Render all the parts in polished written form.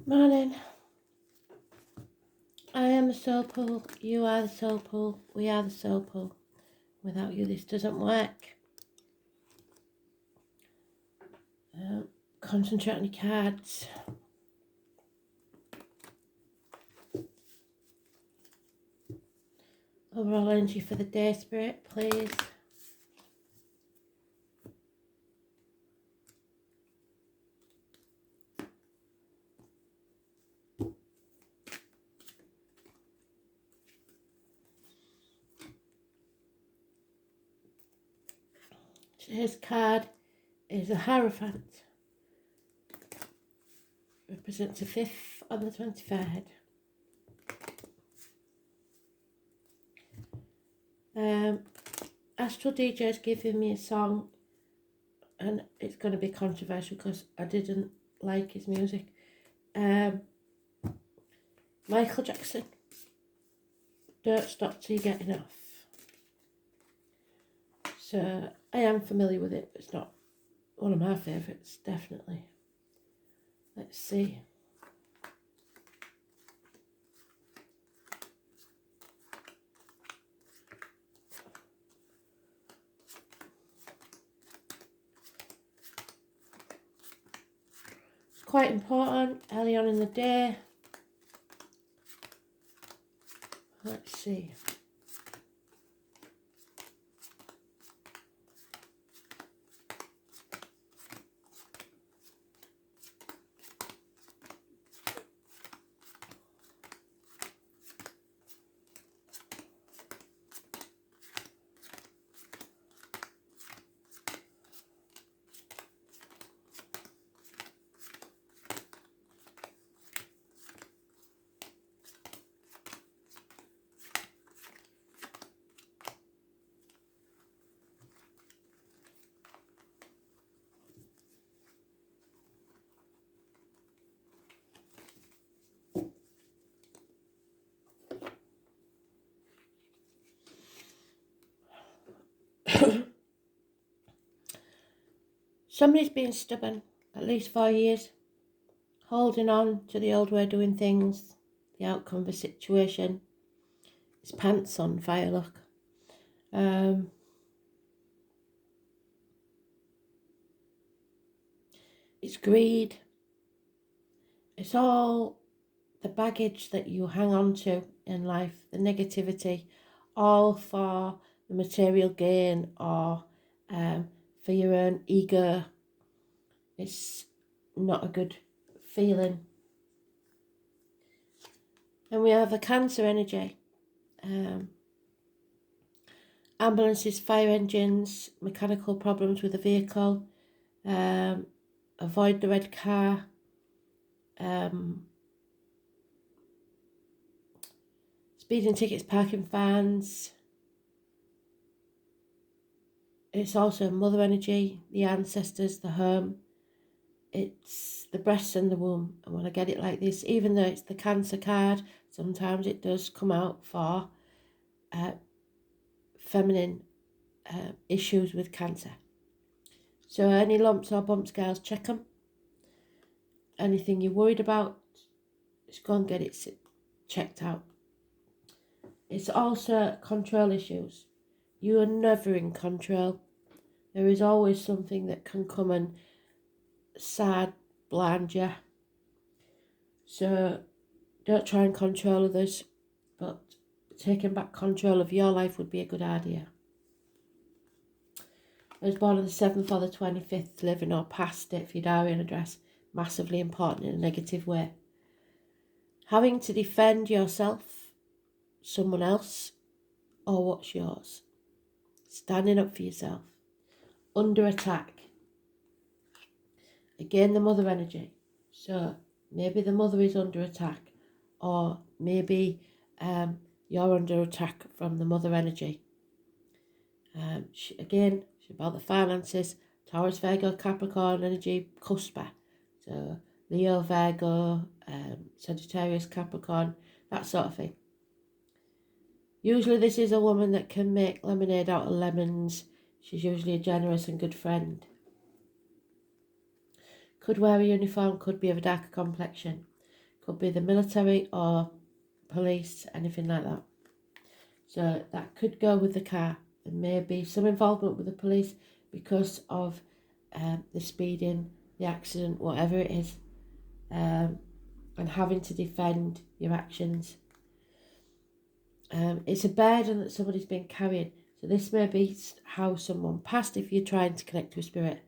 Morning. I am the soul pool. You are the soul pool. We are the soul pool. Without you, this doesn't work. Concentrate on your cards. Overall energy for the day, Spirit, please. Today's card is a Hierophant. Represents the 5th on the 23rd. Astral DJ is giving me a song, and it's going to be controversial because I didn't like his music. Michael Jackson, Don't Stop Till You Get Enough. So I am familiar with it, but it's not one of my favourites, definitely. Let's see. It's quite important early on in the day. Let's see. Somebody's been stubborn, at least 4 years, holding on to the old way of doing things, the outcome of a situation. His pants on fire, look. It's greed. It's all the baggage that you hang on to in life, the negativity, all for the material gain or for your own ego. It's not a good feeling. And we have a Cancer energy. Ambulances, fire engines, mechanical problems with a vehicle, avoid the red car, speeding tickets, parking fines. It's also mother energy, the ancestors, the home. It's the breasts and the womb. And when I get it like this, even though it's the Cancer card, sometimes it does come out for feminine issues with cancer. So any lumps or bumps, girls, check them. Anything you're worried about, just go and get it checked out. It's also control issues. You are never in control. There is always something that can come and blind you. So don't try and control others, but taking back control of your life would be a good idea. I was born on the 7th or the 25th, living or past it for your diary and address. Massively important in a negative way. Having to defend yourself, someone else, or what's yours. Standing up for yourself. Under attack. Again, the mother energy. So maybe the mother is under attack, or maybe you're under attack from the mother energy. Again, it's about the finances. Taurus, Virgo, Capricorn energy, cusper. So Leo, Virgo, Sagittarius, Capricorn, that sort of thing. Usually this is a woman that can make lemonade out of lemons. She's usually a generous and good friend. Could wear a uniform, could be of a darker complexion. Could be the military or police, anything like that. So that could go with the car. There may be some involvement with the police because of the speeding, the accident, whatever it is, and having to defend your actions. It's a burden that somebody's been carrying. So this may be how someone passed if you're trying to connect with spirit.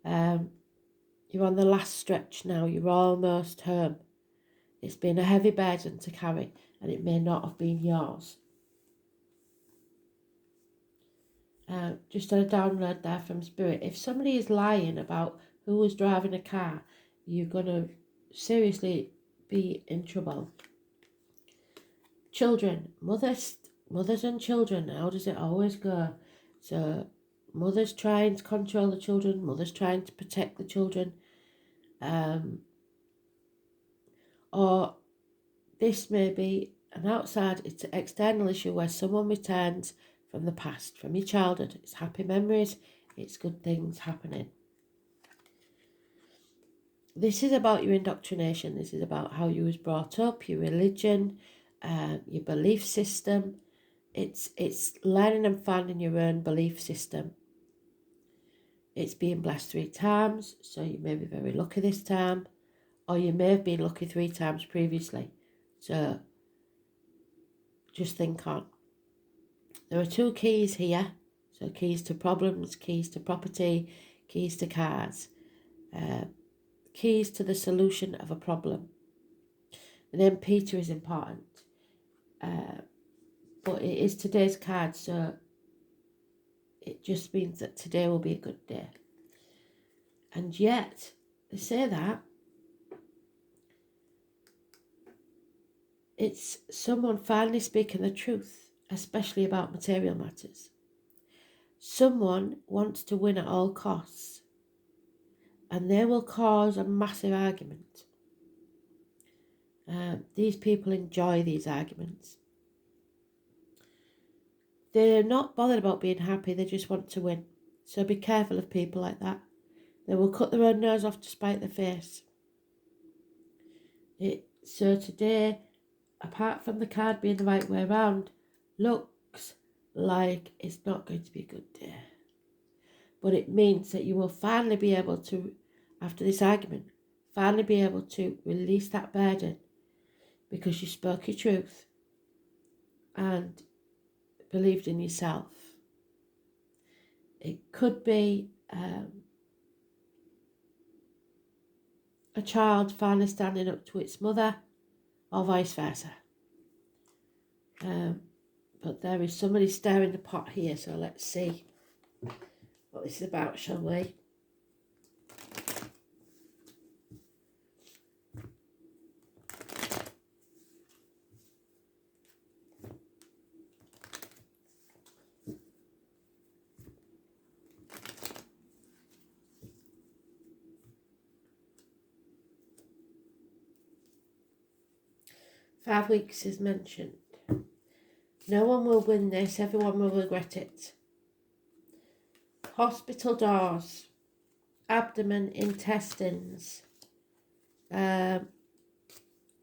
You're on the last stretch now. You're almost home. It's been a heavy burden to carry, and it may not have been yours. Just a download there from spirit. If somebody is lying about who was driving a car, you're going to seriously be in trouble. Children, mothers and children, how does it always go? So mothers trying to control the children, mothers trying to protect the children, or this may be an outside, it's an external issue where someone returns from the past, from your childhood. It's happy memories, it's good things happening. This is about your indoctrination. This is about how you was brought up, your religion, your belief system. It's learning and finding your own belief system. It's being blessed 3 times, so you may be very lucky this time, or you may have been lucky 3 times previously. So just think on. There are 2 keys here. So keys to problems, keys to property, keys to cars, keys to the solution of a problem. The name Peter is important, but it is today's card, so it just means that today will be a good day. And yet, they say that it's someone finally speaking the truth, especially about material matters. Someone wants to win at all costs, and they will cause a massive argument. These people enjoy these arguments. They're not bothered about being happy, they just want to win. So be careful of people like that. They will cut their own nose off to spite their face. So today, apart from the card being the right way around, looks like it's not going to be a good day. But it means that you will finally be able to, after this argument, finally be able to release that burden because you spoke your truth and believed in yourself. It could be a child finally standing up to its mother, or vice versa. But there is somebody stirring the pot here, so let's see what this is about, shall we? "5 weeks is mentioned. No one will win this, everyone will regret it. Hospital doors, abdomen, intestines,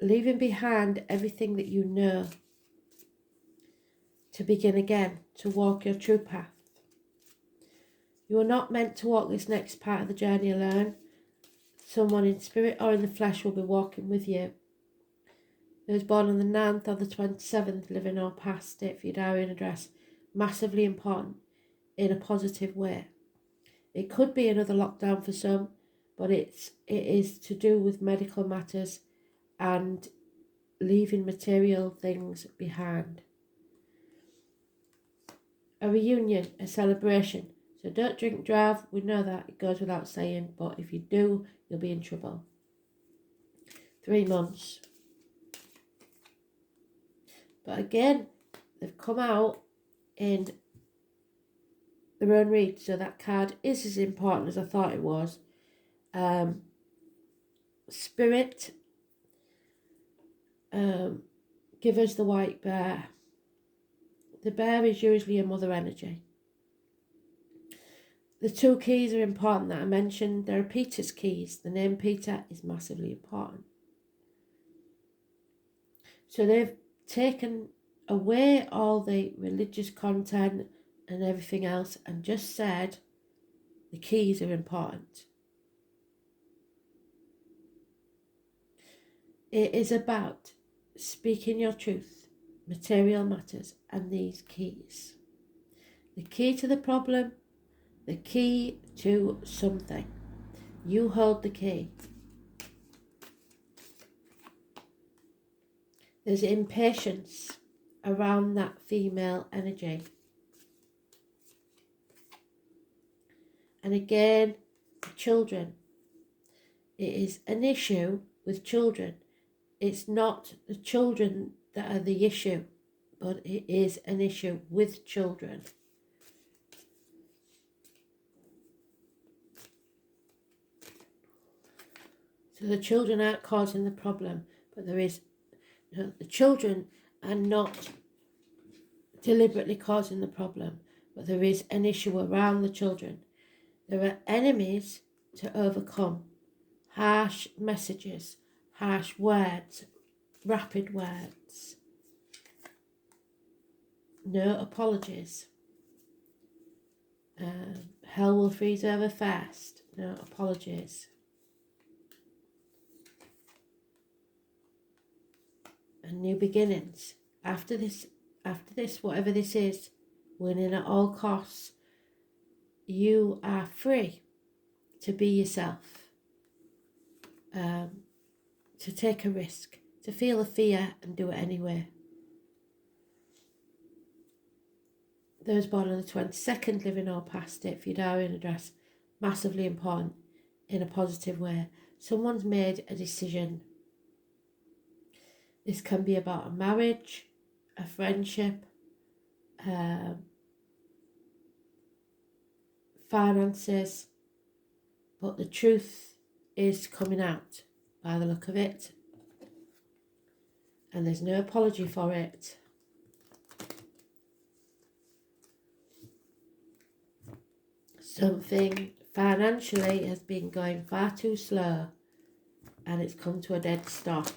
leaving behind everything that you know to begin again, to walk your true path. You are not meant to walk this next part of the journey alone. Someone in spirit or in the flesh will be walking with you. Those born on the 9th or the 27th, living or past it for your diary and address, massively important in a positive way. It could be another lockdown for some, but it is to do with medical matters and leaving material things behind. A reunion, a celebration. So don't drink, drive. We know that, it goes without saying, but if you do, you'll be in trouble. 3 months. But again, they've come out in their own read, so that card is as important as I thought it was. Spirit, give us the white bear. The bear is usually a mother energy. The 2 keys are important that I mentioned. There are Peter's keys. The name Peter is massively important. So they've taken away all the religious content and everything else and just said the keys are important. It is about speaking your truth, material matters, and these keys. The key to the problem, the key to something. You hold the key. There's impatience around that female energy. And again, the children. It is an issue with children. It's not the children that are the issue, but it is an issue with children. So the children aren't causing the problem, but there is, the children are not deliberately causing the problem, but there is an issue around the children. There are enemies to overcome. Harsh messages, harsh words, rapid words. No apologies. Hell will freeze over fast. No apologies. And new beginnings. After this, whatever this is, winning at all costs, you are free to be yourself. To take a risk, to feel the fear and do it anyway. Those born on the 22nd, living or past it, for your diary and address, massively important in a positive way. Someone's made a decision. This can be about a marriage, a friendship, finances, but the truth is coming out by the look of it, and there's no apology for it. Something financially has been going far too slow and it's come to a dead stop.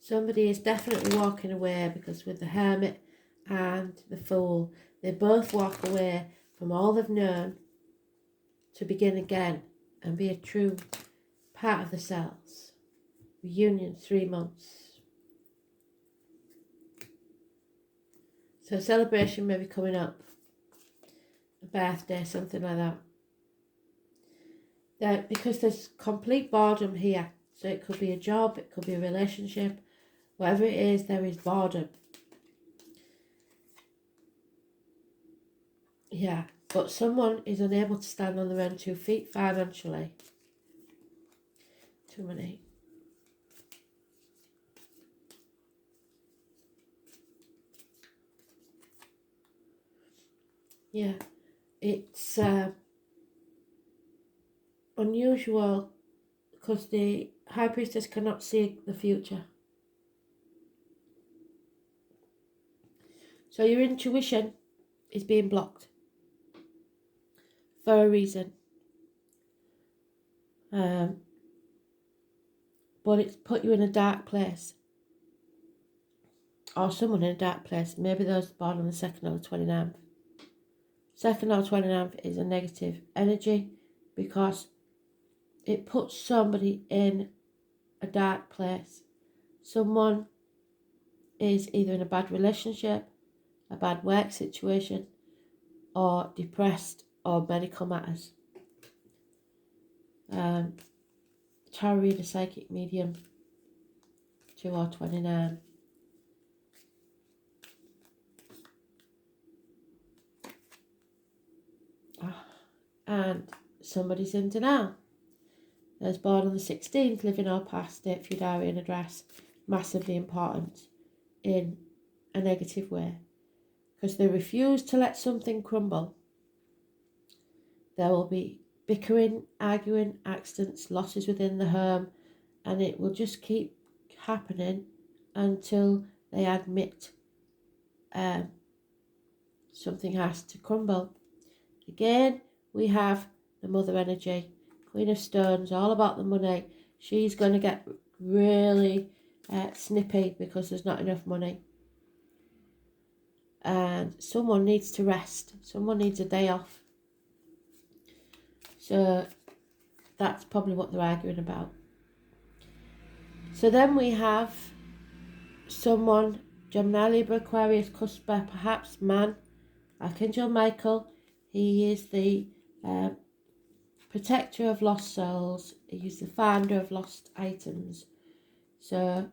Somebody is definitely walking away, because with the Hermit and the Fool, they both walk away from all they've known to begin again and be a true part of themselves. Reunion, 3 months. So a celebration may be coming up. A birthday, something like that. Because there's complete boredom here. So it could be a job, it could be a relationship. Whatever it is, there is boredom. Yeah, but someone is unable to stand on their own 2 feet financially. Too many. Yeah, it's unusual because the High Priestess cannot see the future. So your intuition is being blocked for a reason. But it's put you in a dark place. Or someone in a dark place. Maybe those born on the 2nd or the 29th. 2nd or 29th is a negative energy because it puts somebody in a dark place. Someone is either in a bad relationship, a bad work situation, or depressed, or medical matters. Tarot reader, psychic medium, 2 or 29. And somebody's in denial. Those born on the 16th, living or past it, for your diary and address, massively important in a negative way. Because they refuse to let something crumble. There will be bickering, arguing, accidents, losses within the home, and it will just keep happening until they admit something has to crumble. Again, we have the Mother energy, Queen of Stones, all about the money. she's going to get really snippy because there's not enough money. And someone needs to rest. Someone needs a day off. So that's probably what they're arguing about. So then we have someone, Gemini, Libra, Aquarius, Cusper, perhaps man, Archangel Michael. He is the protector of lost souls. He's the finder of lost items. So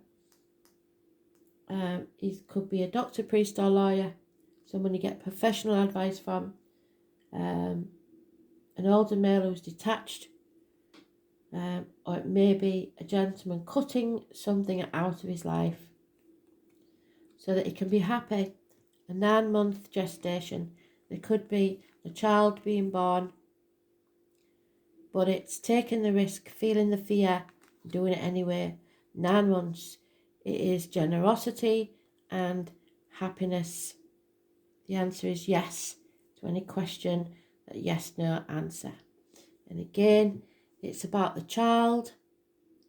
he could be a doctor, priest or lawyer, someone you get professional advice from, an older male who's detached, or it may be a gentleman cutting something out of his life so that he can be happy. A 9-month gestation. There could be a child being born, but it's taking the risk, feeling the fear, doing it anyway. 9 months. It is generosity and happiness. The answer is yes to any question, that yes, no answer. And again, it's about the child,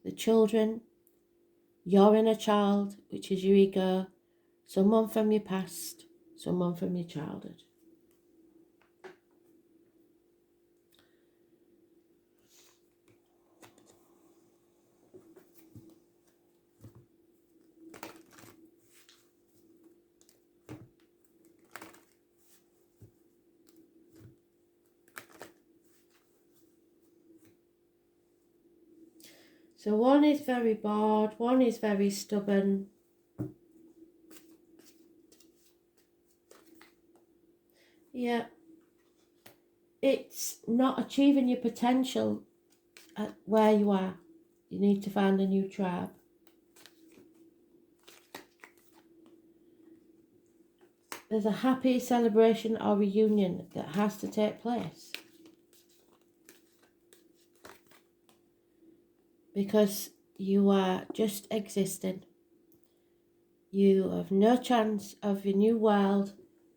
the children, your inner child, which is your ego, someone from your past, someone from your childhood. So one is very bored, one is very stubborn. Yeah, it's not achieving your potential at where you are. You need to find a new tribe. There's a happy celebration or reunion that has to take place. Because you are just existing. You have no chance of your new world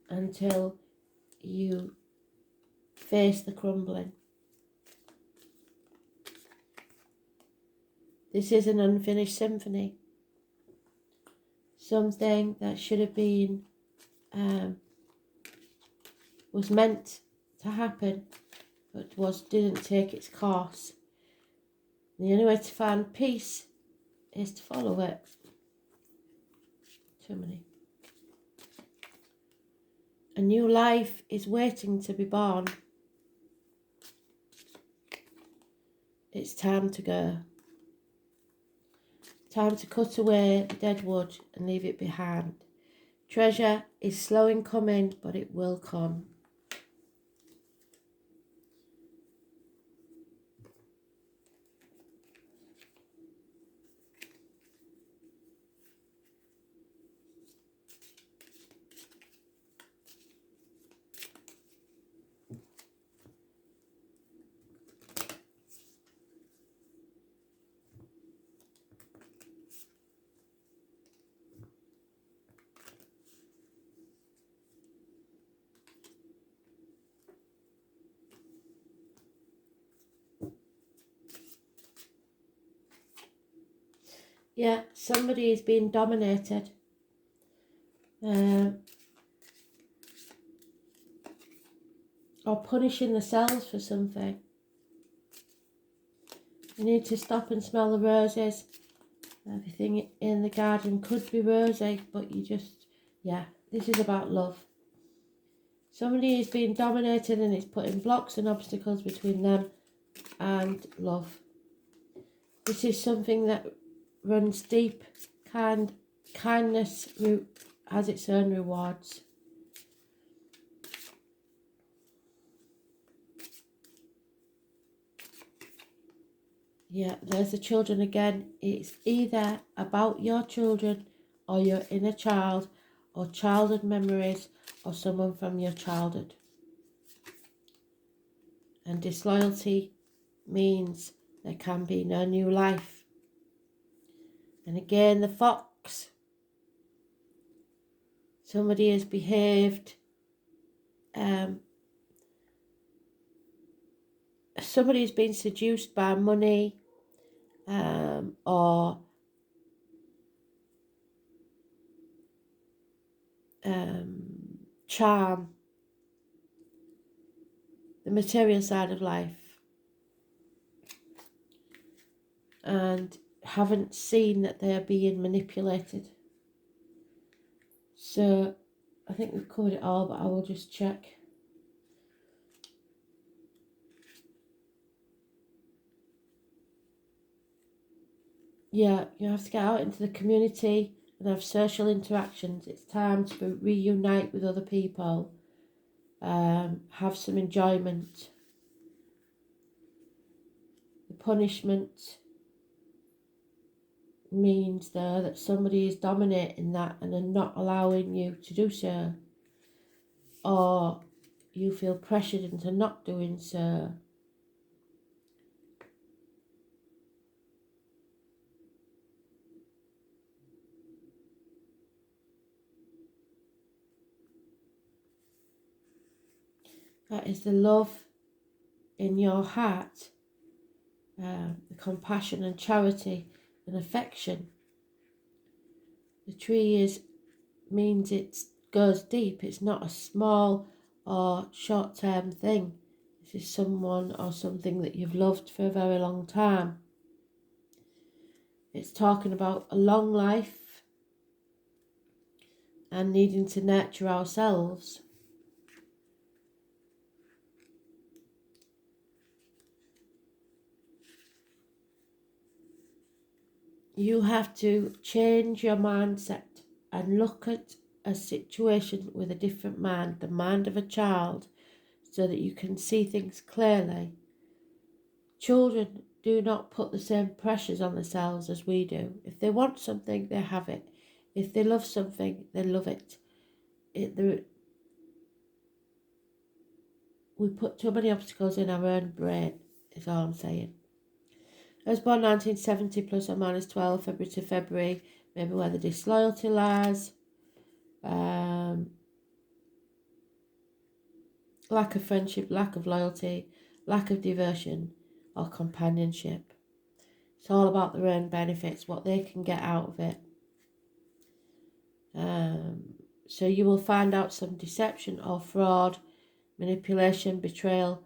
until you face the crumbling. This is an unfinished symphony. Something that should have been, was meant to happen, but didn't take its course. The only way to find peace is to follow it. Too many. A new life is waiting to be born. It's time to go. Time to cut away the dead wood and leave it behind. Treasure is slow in coming, but it will come. Yeah, somebody is being dominated. Or punishing themselves for something. You need to stop and smell the roses. Everything in the garden could be rosy, but you just, yeah, this is about love. Somebody is being dominated and it's putting blocks and obstacles between them and love. This is something that runs deep. Kindness has its own rewards. Yeah, there's the children again. It's either about your children or your inner child or childhood memories or someone from your childhood. And disloyalty means there can be no new life. And again, the fox. Somebody has behaved. Somebody has been seduced by money, or charm, the material side of life, and haven't seen that they are being manipulated. So I think we've covered it all, but I will just check. Yeah, you have to get out into the community and have social interactions. It's time to reunite with other people, have some enjoyment. The punishment means though that somebody is dominating that and are not allowing you to do so, or you feel pressured into not doing so. That is the love in your heart, the compassion and charity and affection. The tree means it goes deep. It's not a small or short-term thing. This is someone or something that you've loved for a very long time. It's talking about a long life and needing to nurture ourselves. You have to change your mindset and look at a situation with a different mind, the mind of a child, so that you can see things clearly. Children do not put the same pressures on themselves as we do. If they want something, they have it. If they love something, they love it. We put too many obstacles in our own brain, is all I'm saying. I was born 1970 plus or minus 12, February to February, maybe where the disloyalty lies. Lack of friendship, lack of loyalty, lack of devotion or companionship. It's all about their own benefits, what they can get out of it. So you will find out some deception or fraud, manipulation, betrayal,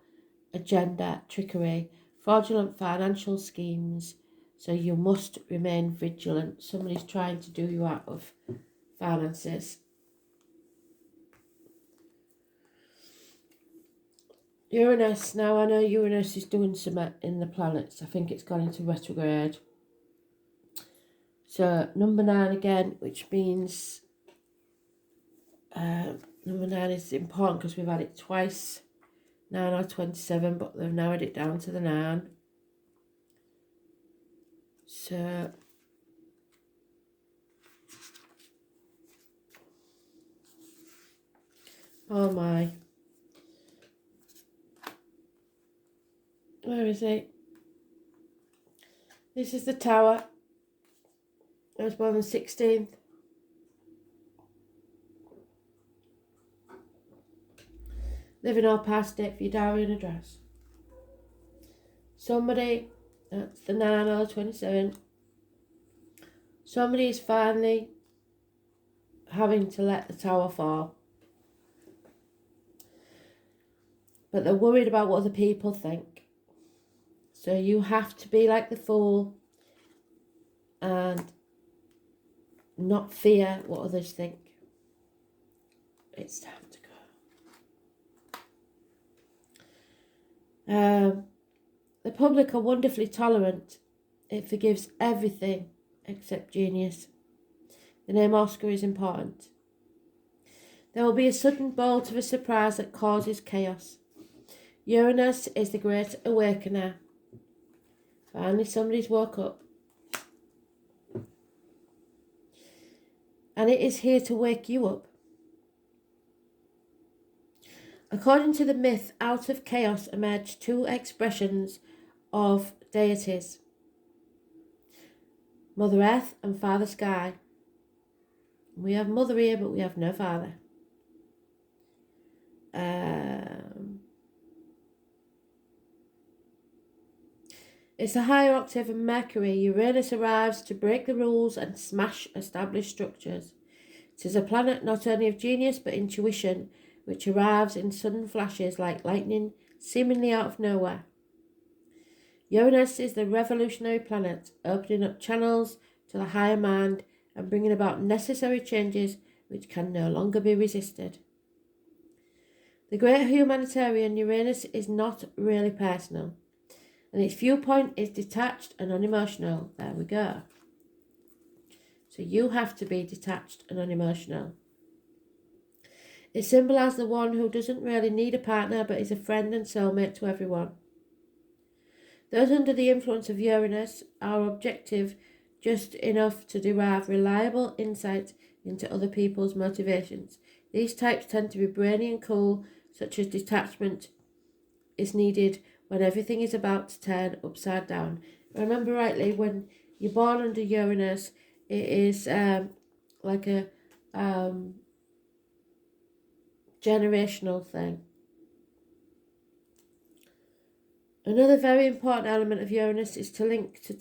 agenda, trickery, fraudulent financial schemes. So you must remain vigilant. Somebody's trying to do you out of finances. Uranus, now I know Uranus is doing something in the planets. I think it's gone into retrograde. So number 9 again, which means number 9 is important because we've had it twice, 9 or 27, but they've narrowed it down to the 9. So oh my, where is it? This is the Tower. I was born on the 16th. Living or past it for your diary and address. Somebody, that's the 9 or the 27. Somebody is finally having to let the tower fall. But they're worried about what other people think. So you have to be like the Fool and not fear what others think. It's time to go. The public are wonderfully tolerant. It forgives everything except genius. The name Oscar is important. There will be a sudden bolt of a surprise that causes chaos. Uranus is the great awakener. Finally, somebody's woke up. And it is here to wake you up. According to the myth, out of chaos emerged 2 expressions of deities. Mother Earth and Father Sky. We have Mother here, but we have no Father. It's a higher octave of Mercury. Uranus arrives to break the rules and smash established structures. It is a planet not only of genius but intuition, which arrives in sudden flashes like lightning, seemingly out of nowhere. Uranus is the revolutionary planet, opening up channels to the higher mind and bringing about necessary changes which can no longer be resisted. The great humanitarian Uranus is not really personal, and its viewpoint is detached and unemotional. There we go. So you have to be detached and unemotional. It symbolises the one who doesn't really need a partner but is a friend and soulmate to everyone. Those under the influence of Uranus are objective just enough to derive reliable insight into other people's motivations. These types tend to be brainy and cool, such as detachment is needed when everything is about to turn upside down. If I remember rightly, when you're born under Uranus, it is like a generational thing. Another very important element of Uranus is to link to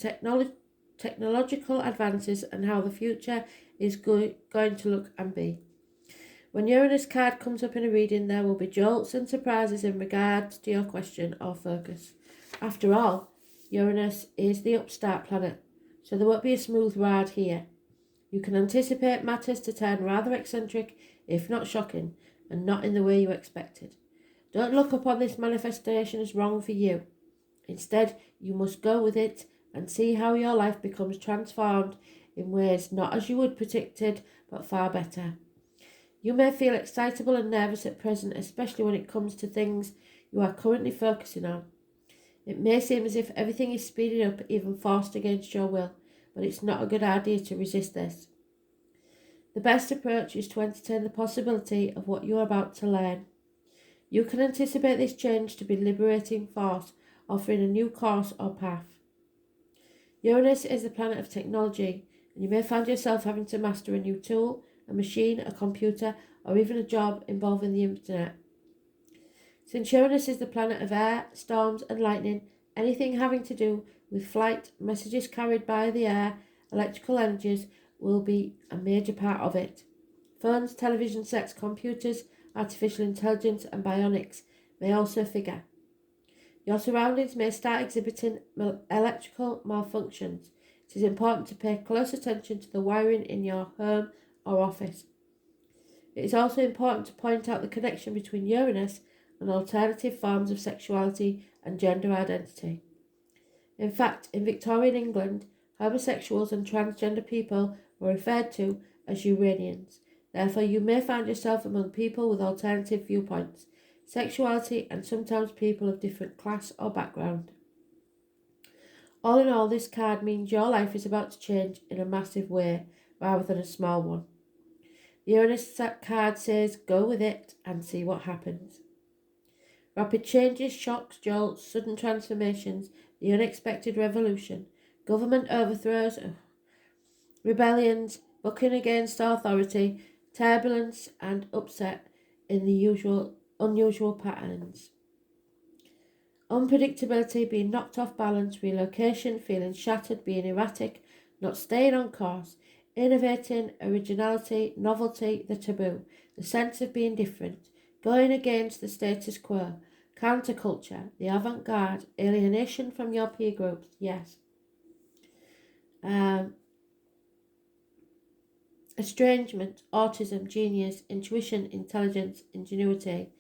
technological advances and how the future is going to look and be. When Uranus card comes up in a reading, there will be jolts and surprises in regards to your question or focus. After all, Uranus is the upstart planet, so there won't be a smooth ride here. You can anticipate matters to turn rather eccentric, if not shocking, and not in the way you expected. Don't look upon this manifestation as wrong for you. Instead, you must go with it and see how your life becomes transformed in ways not as you would predicted, but far better. You may feel excitable and nervous at present, especially when it comes to things you are currently focusing on. It may seem as if everything is speeding up, even forced against your will, but it's not a good idea to resist this. The best approach is to entertain the possibility of what you are about to learn. You can anticipate this change to be liberating force, offering a new course or path. Uranus is the planet of technology, and you may find yourself having to master a new tool, a machine, a computer, or even a job involving the internet. Since Uranus is the planet of air, storms, and lightning, anything having to do with flight, messages carried by the air, electrical energies will be a major part of it. Phones, television sets, computers, artificial intelligence, and bionics may also figure. Your surroundings may start exhibiting electrical malfunctions. It is important to pay close attention to the wiring in your home or office. It is also important to point out the connection between Uranus and alternative forms of sexuality and gender identity. In fact, in Victorian England, homosexuals and transgender people were referred to as Uranians. Therefore, you may find yourself among people with alternative viewpoints, sexuality, and sometimes people of different class or background. All in all, this card means your life is about to change in a massive way rather than a small one. The Uranus card says, go with it and see what happens. Rapid changes, shocks, jolts, sudden transformations, the unexpected revolution, government overthrows, rebellions, bucking against authority, turbulence and upset in the unusual patterns. Unpredictability, being knocked off balance, relocation, feeling shattered, being erratic, not staying on course, innovating, originality, novelty, the taboo, the sense of being different, going against the status quo, counterculture, the avant-garde, alienation from your peer groups, yes. Estrangement, autism, genius, intuition, intelligence, ingenuity,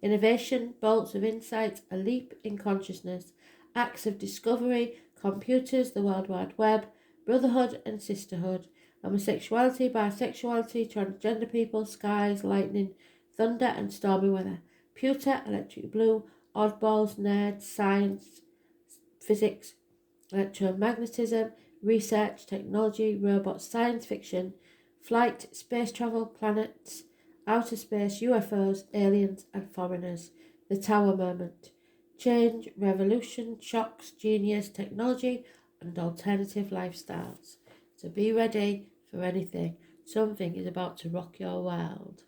innovation, bolts of insight, a leap in consciousness, acts of discovery, computers, the World Wide Web, brotherhood and sisterhood, homosexuality, bisexuality, transgender people, skies, lightning, thunder and stormy weather, pewter, electric blue, oddballs, nerds, science, physics, electromagnetism, research, technology, robots, science fiction, flight, space travel, planets, outer space, UFOs, aliens and foreigners, the Tower moment, change, revolution, shocks, genius, technology and alternative lifestyles. So be ready for anything. Something is about to rock your world.